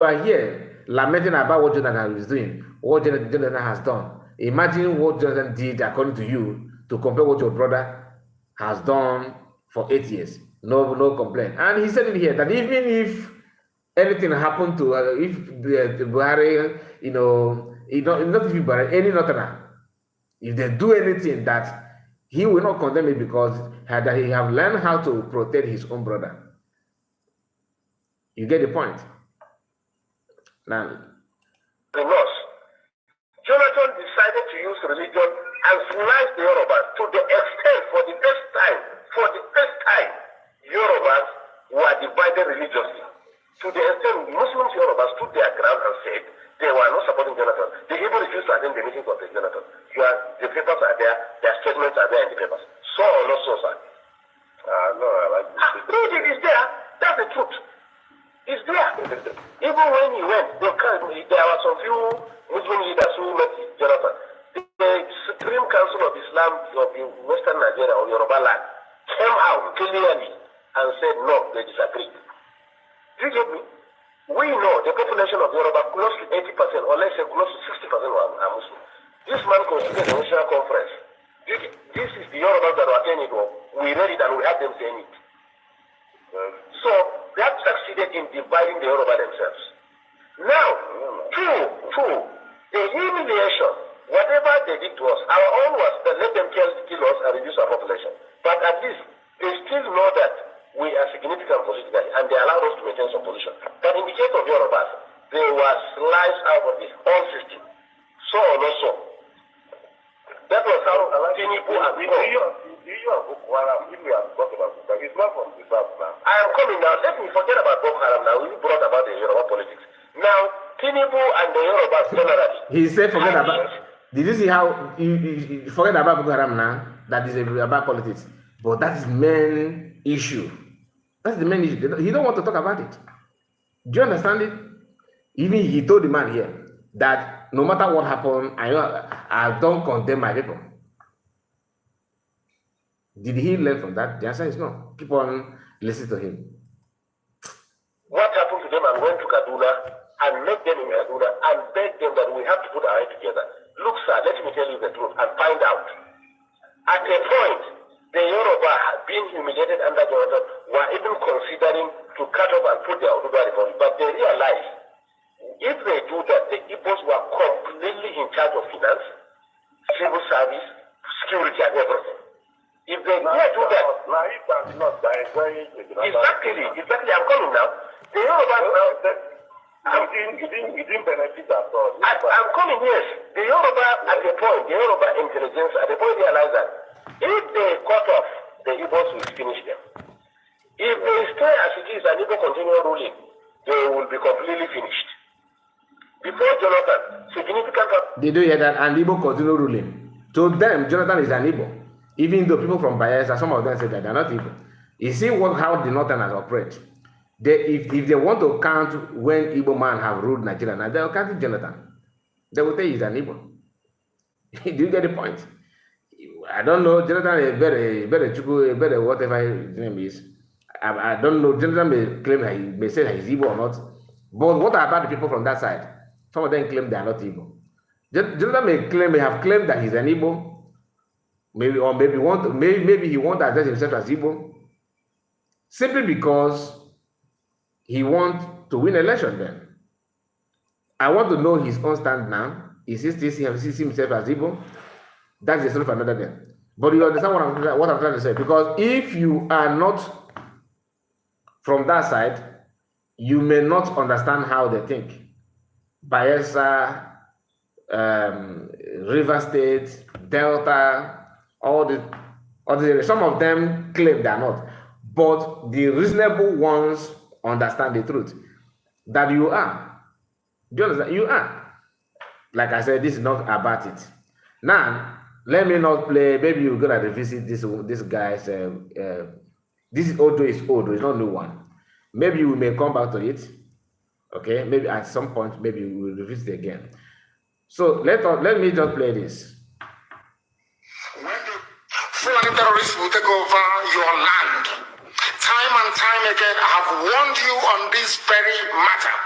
are here lamenting about what Jonathan is doing, what Jonathan has done. Imagine what Jonathan did according to you to compare what your brother has done for 8 years. No complaint. And he said it here that even if anything happened to if the Buhari, not if Buhari, any Northerner, if they do anything, that he will not condemn it because that he have learned how to protect his own brother. You get the point? Now, Jonathan decided to use religion and slice the Yorubas to the extent, for the first time, Yorubas were divided religiously. To the extent Muslims Yorubas stood their ground and said they were not supporting Jonathan. They even refused to attend the meetings of the Jonathan. The papers are there, their statements are there in the papers. So or not so, sir? No, read it, it's there. That's the truth. It's there. Even when he went, there were some few Muslim leaders who met Jonathan. The Supreme Council of Islam of Western Nigeria or Yoruba land came out clearly and said no, they disagreed. Do you get me? We know the population of Yoruba, close to 80%, or let's say close to 60% are Muslim. This man constituted a national conference. This is the Yorubas that were saying it. We read it and we had them saying it. So that succeeded in dividing the Yoruba themselves. Now, two, the humiliation, whatever they did to us, our own was that let them kill us and reduce our population. But at least they still know that we are significant politically and they allowed us to maintain some position. But in the case of Yorubas, they were sliced out of the whole system. So or not so. That was how Tinubu and Boko Haram, if we have talked about Boko Haram, it's not from the south now. I am coming now. Let me forget about Boko Haram now. We brought about the Yoruba politics. Now, Tinubu and the Yorubas generally. He said forget about. Did you see how you forget about Boko Haram now? That is about politics. But that is main issue. That's the main issue. He don't want to talk about it. Do you understand it? Even he told the man here that no matter what happened, I don't condemn my people. Did he learn from that? The answer is no. Keep on listening to him. What happened to them and went to Kaduna and met them in Kaduna and begged them that we have to put our head together. Look, sir, let me tell you the truth and find out. At a point, the Yoruba being humiliated under Jonathan were even considering to cut off and put their Oduduwa Republic, but they realized if they do that, the Igbos were completely in charge of finance, civil service, security, and everything. If they dare do that, exactly, I'm coming now. The Yoruba now, you didn't benefit at all. I'm coming, yes. The Yoruba at the point, the Yoruba intelligence at the point realized that if they cut off, the Igbos will finish them. If they stay as it is and Igbo continue ruling, they will be completely finished. Before Jonathan, significant... Did you hear that? And Igbo continue ruling. To them, Jonathan is an Igbo. Even though people from Bayelsa, some of them say that they're not Igbo. You see how the Northerners operate. If they want to count when Igbo man have ruled Nigeria, now they will count Jonathan. They will tell you he's an Igbo. Do you get the point? I don't know. Jonathan is better whatever his name is. I don't know. Jonathan may claim that he may say that he's Igbo or not. But what about the people from that side? Some of them claim they are not Igbo. Jonathan may have claimed that he's an Igbo. Maybe he wants to address himself as Igbo. Simply because he wants to win election then. I want to know his own stand now. Is he still sees himself as Igbo? That's the story for another day. But you understand what I'm trying to say? Because if you are not from that side, you may not understand how they think. Bayelsa, River State, Delta, all the some of them claim they are not. But the reasonable ones understand the truth. That you are. Do you understand? You are. Like I said, this is not about it. Now, let me not play. Maybe you're gonna revisit this guy's. This audio is old. It's not new one. Maybe we may come back to it. Okay. Maybe at some point, maybe we will revisit it again. So let me just play this. Fulani terrorists will take over your land. time and time again, I have warned you on this very matter.